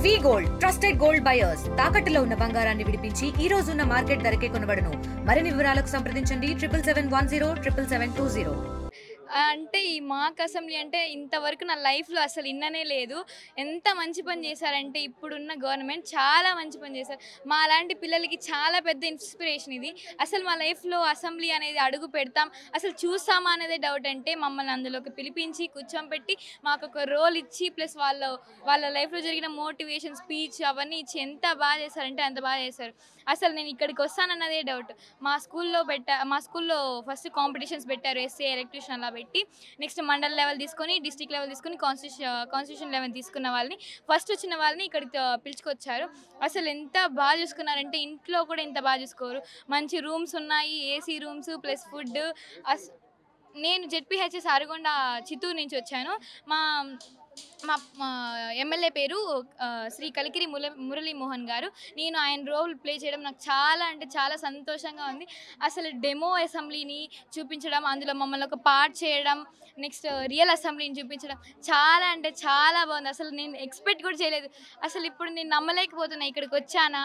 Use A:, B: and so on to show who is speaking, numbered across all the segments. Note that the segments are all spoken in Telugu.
A: వి గోల్డ్ ట్రస్టెడ్ గోల్డ్ బయర్స్ తాకట్టులో ఉన్న బంగారాన్ని విడిపించి ఈ రోజు ఉన్న మార్కెట్ ధరకే కొనబడును. మరిన్ని వివరాలకు సంప్రదించండి 7710
B: అంటే ఈ మాక్ అసెంబ్లీ అంటే ఇంతవరకు నా లైఫ్లో అసలు ఇన్ననే లేదు. ఎంత మంచి పని చేశారంటే ఇప్పుడున్న గవర్నమెంట్ చాలా మంచి పని చేశారు. మా అలాంటి పిల్లలకి చాలా పెద్ద ఇన్స్పిరేషన్ ఇది. అసలు మా లైఫ్లో అసెంబ్లీ అనేది అడుగు పెడతాం, అసలు చూస్తామా అనేదే డౌట్. అంటే మమ్మల్ని అందులోకి పిలిపించి కూర్చోబెట్టి మాకు ఒక రోల్ ఇచ్చి ప్లస్ వాళ్ళ లైఫ్లో జరిగిన మోటివేషన్ స్పీచ్ అవన్నీ ఇచ్చి ఎంత బాగా చేశారంటే అంత బాగా చేశారు. అసలు నేను ఇక్కడికి వస్తానన్నదే డౌట్. మా స్కూల్లో ఫస్ట్ కాంపిటీషన్స్ పెట్టారు, ఎస్ఏ ఎలక్ట్రీషియన్ అలా పెట్టి, నెక్స్ట్ మండల్ లెవెల్ తీసుకొని డిస్ట్రిక్ట్ లెవెల్ తీసుకొని కాన్స్టిట్యూషన్ లెవెల్ తీసుకున్న వాళ్ళని ఫస్ట్ వచ్చిన వాళ్ళని ఇక్కడికి పిలుచుకొచ్చారు. అసలు ఎంత బాగా చూసుకున్నారంటే ఇంట్లో కూడా ఇంత బాగా చూసుకోరు. మంచి రూమ్స్ ఉన్నాయి, ఏసీ రూమ్స్ ప్లస్ ఫుడ్. నేను జెడ్పీహెచ్ఎస్ అరగొండ చిత్తూరు నుంచి వచ్చాను. మా మా ఎమ్మెల్యే పేరు శ్రీ కలికిరి మురళీమోహన్ గారు. నేను ఆయన రోల్ ప్లే చేయడం నాకు చాలా అంటే చాలా సంతోషంగా ఉంది. అసలు డెమో అసెంబ్లీని చూపించడం, అందులో మమ్మల్ని ఒక పార్ట్ చేయడం, నెక్స్ట్ రియల్ అసెంబ్లీని చూపించడం చాలా అంటే చాలా బాగుంది. అసలు నేను ఎక్స్పెక్ట్ కూడా చేయలేదు. అసలు ఇప్పుడు నేను నమ్మలేకపోతున్నా ఇక్కడికి వచ్చానా.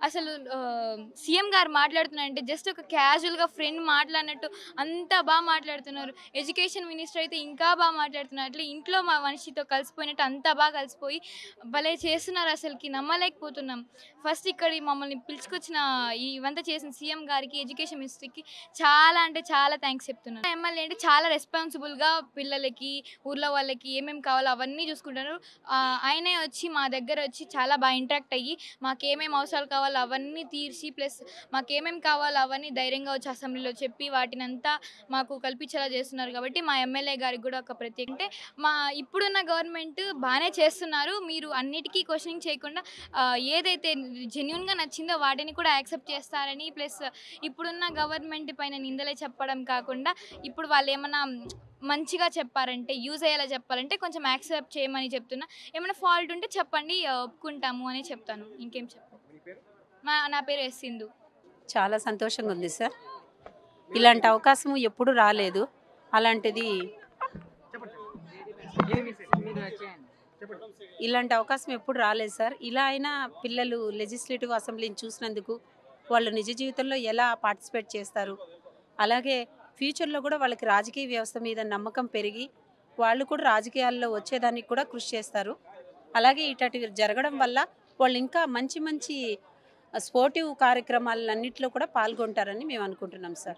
B: అసలు సీఎం గారు మాట్లాడుతున్నారంటే జస్ట్ ఒక క్యాజువల్గా ఫ్రెండ్ మాట్లాడినట్టు అంత బాగా మాట్లాడుతున్నారు. ఎడ్యుకేషన్ మినిస్టర్ అయితే ఇంకా బాగా మాట్లాడుతున్నారు. అట్లా ఇంట్లో మా మనిషితో కలిసిపోయినట్టు అంత బాగా కలిసిపోయి భలే చేస్తున్నారు. అసలుకి నమ్మలేకపోతున్నాం. ఫస్ట్ ఇక్కడ మమ్మల్ని పిలుచుకొచ్చిన ఇవంతా చేసిన సీఎం గారికి, ఎడ్యుకేషన్ మినిస్టర్కి చాలా అంటే చాలా థ్యాంక్స్ చెప్తున్నాను. ఎమ్మెల్యే అంటే చాలా రెస్పాన్సిబుల్గా పిల్లలకి, ఊర్లో వాళ్ళకి ఏమేమి కావాలో అవన్నీ చూసుకుంటారు. ఆయనే వచ్చి మా దగ్గర వచ్చి చాలా బాగా ఇంటరాక్ట్ అయ్యి మాకేమేమి అవసరాలు కావాలో అవన్నీ తీర్చి ప్లస్ మాకేమేమి కావాలో అవన్నీ ధైర్యంగా వచ్చి అసెంబ్లీలో చెప్పి వాటిని అంతా మాకు కల్పించేలా చేస్తున్నారు. కాబట్టి మా ఎమ్మెల్యే గారికి కూడా ఒక ప్రత్యేక అంటే ఇప్పుడున్న గవర్నమెంట్ బాగానే చేస్తున్నారు. మీరు అన్నిటికీ క్వశ్చనింగ్ చేయకుండా ఏదైతే జెన్యున్గా నచ్చిందో వాటిని కూడా యాక్సెప్ట్ చేస్తారని, ప్లస్ ఇప్పుడున్న గవర్నమెంట్ పైన నిందలే చెప్పడం కాకుండా ఇప్పుడు వాళ్ళు ఏమన్నా మంచిగా చెప్పారంటే, యూజ్ అయ్యేలా చెప్పాలంటే కొంచెం యాక్సెప్ట్ చేయమని చెప్తున్నా. ఏమైనా ఫాల్ట్ ఉంటే చెప్పండి, ఒప్పుకుంటాము అని చెప్తాను. ఇంకేం చెప్పాను. నా పేరు ఎస్ సింధు.
C: చాలా సంతోషంగా ఉంది సార్. ఇలాంటి అవకాశం ఎప్పుడు రాలేదు. అలాంటిది ఇలాంటి అవకాశం ఎప్పుడు రాలేదు సార్. ఇలా అయినా పిల్లలు లెజిస్లేటివ్ అసెంబ్లీని చూసినందుకు వాళ్ళు నిజ జీవితంలో ఎలా పార్టిసిపేట్ చేస్తారు, అలాగే ఫ్యూచర్లో కూడా వాళ్ళకి రాజకీయ వ్యవస్థ మీద నమ్మకం పెరిగి వాళ్ళు కూడా రాజకీయాల్లో వచ్చేదానికి కూడా కృషి చేస్తారు. అలాగే ఇట్లాంటివి జరగడం వల్ల వాళ్ళు ఇంకా మంచి మంచి స్పోర్టివ్ కార్యక్రమాలన్నింటిలో కూడా పాల్గొంటారని మేము అనుకుంటున్నాం సార్.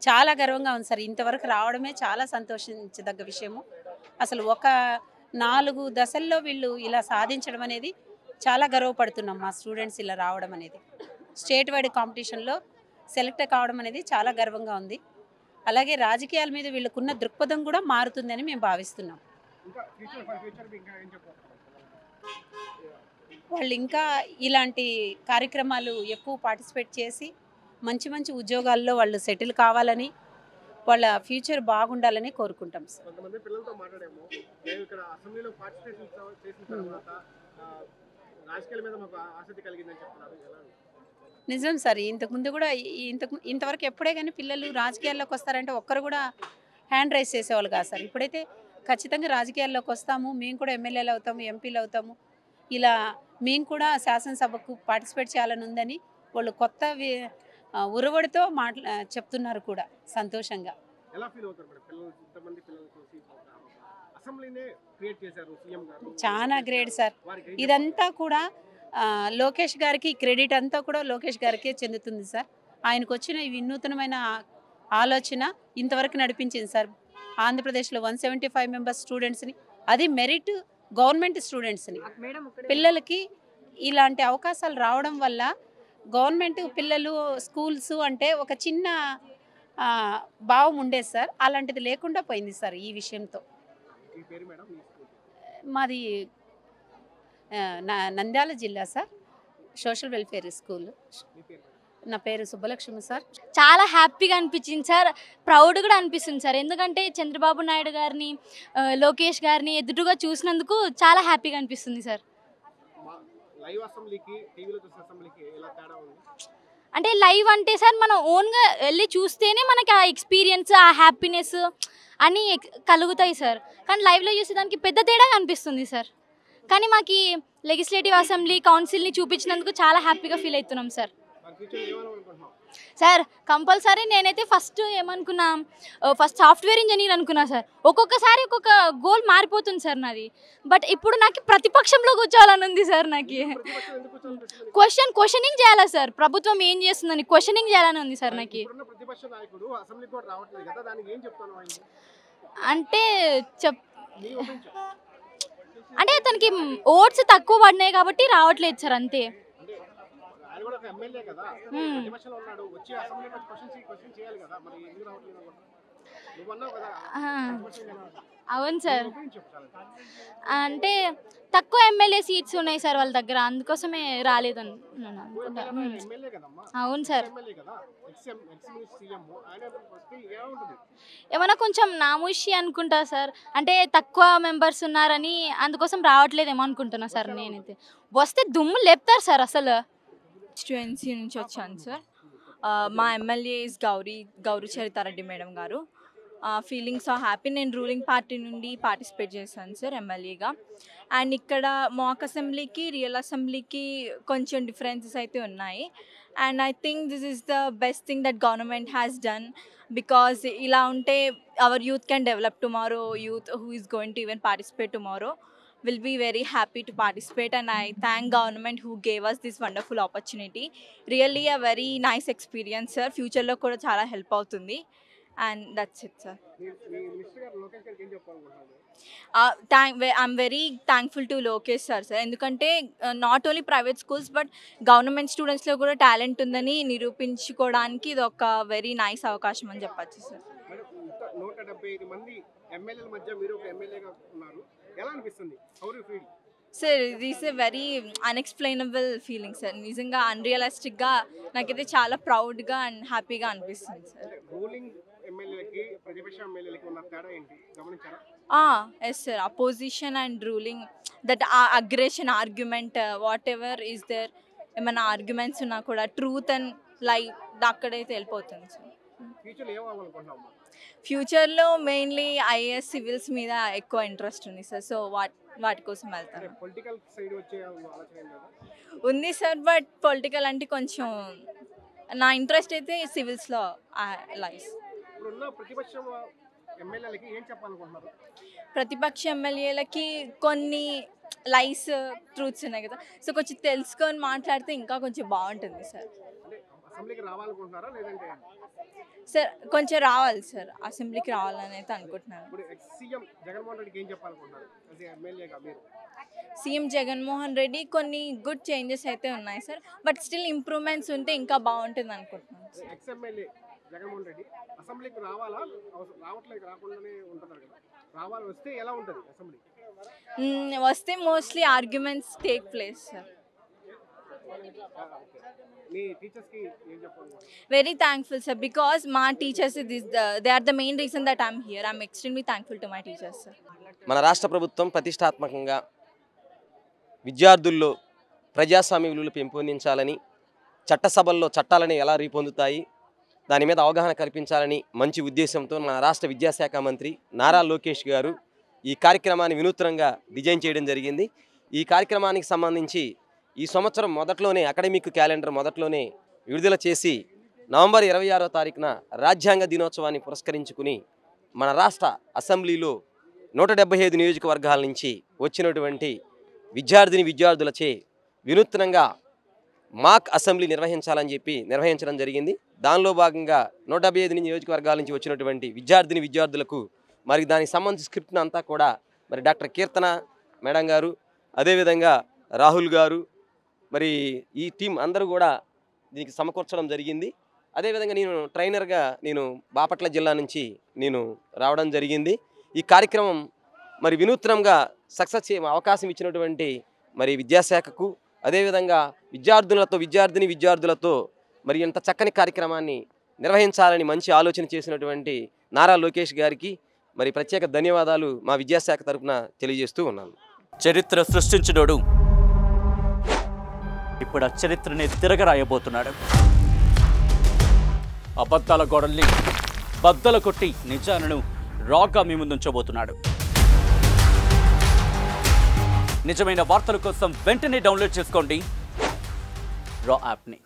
C: చాలా గర్వంగా ఉంది సార్. ఇంతవరకు రావడమే చాలా సంతోషించదగ్గ విషయము. అసలు ఒక 4 దశల్లో వీళ్ళు ఇలా సాధించడం అనేది చాలా గర్వపడుతున్నాం. మా స్టూడెంట్స్ ఇలా రావడం అనేది, స్టేట్ వైడ్ కాంపిటీషన్లో సెలెక్ట్ కావడం అనేది చాలా గర్వంగా ఉంది. అలాగే రాజకీయాల మీద వీళ్ళకున్న దృక్పథం కూడా మారుతుందని మేము భావిస్తున్నాం. వాళ్ళు ఇంకా ఇలాంటి కార్యక్రమాలు ఎక్కువ పార్టిసిపేట్ చేసి మంచి మంచి ఉద్యోగాల్లో వాళ్ళు సెటిల్ కావాలని, వాళ్ళ ఫ్యూచర్ బాగుండాలని కోరుకుంటాం సార్. నిజం సార్. ఇంతకుముందు కూడా ఇంతవరకు ఎప్పుడే కానీ పిల్లలు రాజకీయాల్లోకి వస్తారంటే ఒక్కరు కూడా హ్యాండ్ రైజ్ చేసేవాళ్ళు కాదు సార్. ఇప్పుడైతే ఖచ్చితంగా రాజకీయాల్లోకి వస్తాము, మేము కూడా ఎమ్మెల్యేలు అవుతాము, ఎంపీలు అవుతాము, ఇలా మేము కూడా శాసనసభకు పార్టిసిపేట్ చేయాలని ఉందని వాళ్ళు కొత్త ఉరవడితో చెప్తున్నారు కూడా సంతోషంగా. చాలా గ్రేట్ సార్. ఇదంతా కూడా లోకేష్ గారికి క్రెడిట్ అంతా కూడా లోకేష్ గారికే చెందుతుంది సార్. ఆయనకు వచ్చిన ఈ వినూతనమైన ఆలోచన ఇంతవరకు నడిపించింది సార్. ఆంధ్రప్రదేశ్లో 175 మెంబర్స్ స్టూడెంట్స్ని, అది మెరిట్ గవర్నమెంట్ స్టూడెంట్స్ని, పిల్లలకి ఇలాంటి అవకాశాలు రావడం వల్ల గవర్నమెంట్ పిల్లలు స్కూల్స్ అంటే ఒక చిన్న భావం ఉండేది సార్. అలాంటిది లేకుండా పోయింది సార్ ఈ విషయంతో. మాది నంద్యాల జిల్లా సార్, సోషల్ వెల్ఫేర్ స్కూల్. నా పేరు సుబ్బలక్ష్మి సార్.
B: చాలా హ్యాపీగా అనిపించింది సార్, ప్రౌడ్ కూడా అనిపిస్తుంది సార్. ఎందుకంటే చంద్రబాబు నాయుడు గారిని, లోకేష్ గారిని ఎదురుగా చూసినందుకు చాలా హ్యాపీగా అనిపిస్తుంది సార్. అంటే లైవ్ అంటే సార్ మనం ఓన్గా వెళ్ళి చూస్తేనే మనకి ఆ ఎక్స్పీరియన్స్, ఆ హ్యాపీనెస్ అన్నీ కలుగుతాయి సార్. కానీ లైవ్లో చూసేదానికి పెద్ద తేడా అనిపిస్తుంది సార్.
D: కానీ మాకు లెజిస్లేటివ్ అసెంబ్లీ కౌన్సిల్ని చూపించినందుకు చాలా హ్యాపీగా ఫీల్ అవుతున్నాం సార్. సార్ కంపల్సరీ నేనైతే ఫస్ట్ ఏమనుకున్నా, ఫస్ట్ సాఫ్ట్వేర్ ఇంజనీర్ అనుకున్నా సార్. ఒక్కొక్కసారి ఒక్కొక్క గోల్ మారిపోతుంది సార్ నాది. బట్ ఇప్పుడు నాకు ప్రతిపక్షంలో కూర్చోవాలని ఉంది సార్. నాకు క్వశ్చనింగ్ చేయాలా సార్, ప్రభుత్వం ఏం చేస్తుందని క్వశ్చనింగ్ చేయాలని ఉంది సార్ నాకు. అంటే అతనికి ఓట్స్ తక్కువ పడినాయి కాబట్టి రావట్లేదు సార్, అంతే. అవును సార్, అంటే తక్కువ ఎమ్మెల్యే సీట్స్ ఉన్నాయి సార్ వాళ్ళ దగ్గర, అందుకోసమే రాలేదని అనుకుంటా. అవును సార్, ఏమన్నా కొంచెం నామూషి అనుకుంటా సార్, అంటే తక్కువ మెంబర్స్ ఉన్నారని అందుకోసం రావట్లేదేమో అనుకుంటున్నా సార్. నేనైతే వస్తే దుమ్ము లేపుతారు సార్ అసలు.
E: కాన్స్టిట్యుయెన్సీ నుంచి వచ్చాను సార్. మా MLA is Gowri Charitha Reddy madam గారు. Feelings are happy. నేను రూలింగ్ పార్టీ నుండి పార్టిసిపేట్ చేశాను సార్ ఎమ్మెల్యేగా. అండ్ ఇక్కడ మాక్ అసెంబ్లీకి రియల్ అసెంబ్లీకి కొంచెం డిఫరెన్సెస్ అయితే ఉన్నాయి. And I think this is the best thing that government has done, because ఇలా ఉంటే our youth can develop tomorrow. Youth who is going to even participate tomorrow will be very happy to participate, and I thank government who gave us this wonderful opportunity. Really a very nice experience sir. Future lo kuda chaala help avutundi, and that's it sir. I'm very thankful to Lokesh sir endukante not only private schools but government students lo kuda talent undani nirupinchukodaniki idu oka very nice avakasham ani cheppachu sir.
F: 175 మంది ఎమ్మెల్యేల మధ్య మీరు ఒక ఎమ్మెల్యేగా ఉన్నారు, ఎలా అనిపిస్తుంది? How do you feel?
E: Sir ఇది is a very unexplainable feeling sir. నిజంగా అన్రియలిస్టిక్గా నాకైతే చాలా ప్రౌడ్గా అండ్ హ్యాపీగా అనిపిస్తుంది సార్.
F: రూలింగ్ ఎమ్మెల్యేలకి ప్రతిపక్ష ఎమ్మెల్యేలకి ఉన్న తేడా ఏంటి గమనించారా?
E: Yes sir, opposition and ruling that aggression argument whatever is there, ఏమైనా ఆర్గ్యుమెంట్స్ ఉన్నా కూడా ట్రూత్ అండ్ లైఫ్ అక్కడైతే వెళ్ళిపోతుంది సార్.
F: ఫ్యూచర్లో ఏం అవ్వాలనుకుంటున్నాము?
E: ఫ్యూచర్లో మెయిన్లీ ఐఏఎస్ సివిల్స్ మీద ఎక్కువ ఇంట్రెస్ట్ ఉంది సార్. సో వాటి కోసం వెళ్తాను.
F: పొలిటికల్ సైడ్ వచ్చే ఆలోచన
E: ఉంది సార్, బట్ పొలిటికల్ అంటే కొంచెం నా ఇంట్రెస్ట్ అయితే సివిల్స్లో లైఫ్.
F: ఇప్పుడున్న ప్రతిపక్ష ఎమ్మెల్యేలకి ఏం చెప్పాలనుకుంటున్నారు?
E: ప్రతిపక్ష ఎమ్మెల్యేలకి కొన్ని లైస్ ట్రూత్స్ ఉన్నాయి కదా, సో కొంచెం తెలుసుకొని మాట్లాడితే ఇంకా కొంచెం బాగుంటుంది సార్.
F: అసెంబ్లీకి రావాలనుకుంటున్నారా లేదంటే?
E: సార్ కొంచెం రావాలి సార్, అసెంబ్లీకి రావాలని అయితే అనుకుంటున్నాను.
F: ఇప్పుడు సీఎం జగన్మోహన్ రెడ్డికి ఏం చెప్పాలనుకుంటున్నారు అదే ఎమ్మెల్యేగా మీరు?
E: సీఎం జగన్మోహన్ రెడ్డి కొన్ని గుడ్ చేంజెస్ అయితే ఉన్నాయి సార్, బట్ స్టిల్ ఇంప్రూవ్మెంట్స్ ఉంటే ఇంకా బాగుంటుంది అనుకుంటున్నాను.
F: ఎక్స్ఎమ్మెల్యే జగన్మోహన్ రెడ్డి అసెంబ్లీకి రావాలా? రావట్లేదు, రాకుండానే ఉంటున్నారు కదా, రావాలి. వస్తే ఎలా ఉంటుంది అసెంబ్లీ?
E: వస్తే mostly arguments take place sir. Very thankful sir, because my teachers they are the main reason that I'm here. I'm extremely thankful to my teachers sir.
G: మన రాష్ట్ర ప్రభుత్వం ప్రతిష్టాత్మకంగా విద్యార్థుల్లో ప్రజాస్వామ్య విలువలు పెంపొందించాలని, చట్టసభల్లో చట్టాలని ఎలా రూపొందుతాయి దాని మీద అవగాహన కల్పించాలని మంచి ఉద్దేశంతో మన రాష్ట్ర విద్యాశాఖ మంత్రి నారా లోకేష్ గారు ఈ కార్యక్రమాన్ని వినూత్నంగా డిజైన్ చేయడం జరిగింది. ఈ కార్యక్రమానికి సంబంధించి ఈ సంవత్సరం మొదట్లోనే అకాడమిక్ క్యాలెండర్ మొదట్లోనే విడుదల చేసి నవంబర్ 26వ తారీఖున రాజ్యాంగ దినోత్సవాన్ని పురస్కరించుకుని మన రాష్ట్ర అసెంబ్లీలో 175 నియోజకవర్గాల నుంచి వచ్చినటువంటి విద్యార్థులచే వినూత్నంగా మాక్ అసెంబ్లీ నిర్వహించడం జరిగింది. దానిలో భాగంగా 175 నియోజకవర్గాల నుంచి వచ్చినటువంటి విద్యార్థులకు మరి దానికి సంబంధించిన స్క్రిప్ట్ను అంతా కూడా మరి డాక్టర్ కీర్తన మేడం గారు, అదేవిధంగా రాహుల్ గారు, మరి ఈ టీం అందరూ కూడా దీనికి సమకూర్చడం జరిగింది. అదేవిధంగా నేను ట్రైనర్గా బాపట్ల జిల్లా నుంచి రావడం జరిగింది. ఈ కార్యక్రమం మరి వినూత్నంగా సక్సెస్ అవకాశం ఇచ్చినటువంటి మరి విద్యాశాఖకు, అదేవిధంగా విద్యార్థులతో మరి ఇంత చక్కని కార్యక్రమాన్ని నిర్వహించాలని మంచి ఆలోచన చేసినటువంటి నారా లోకేష్ గారికి మరి ప్రత్యేక ధన్యవాదాలు మా విద్యాశాఖ తరఫున తెలియజేస్తూ ఉన్నాను.
H: చరిత్ర సృష్టించినోడు ఇప్పుడు ఆ చరిత్రని తిరగరాయబోతున్నాడు. అబద్ధాల గోడల్ని బద్దలు కొట్టి నిజాలను రాగా మీ ముందుంచబోతున్నాడు. నిజమైన వార్తల కోసం వెంటనే డౌన్లోడ్ చేసుకోండి రా యాప్ని.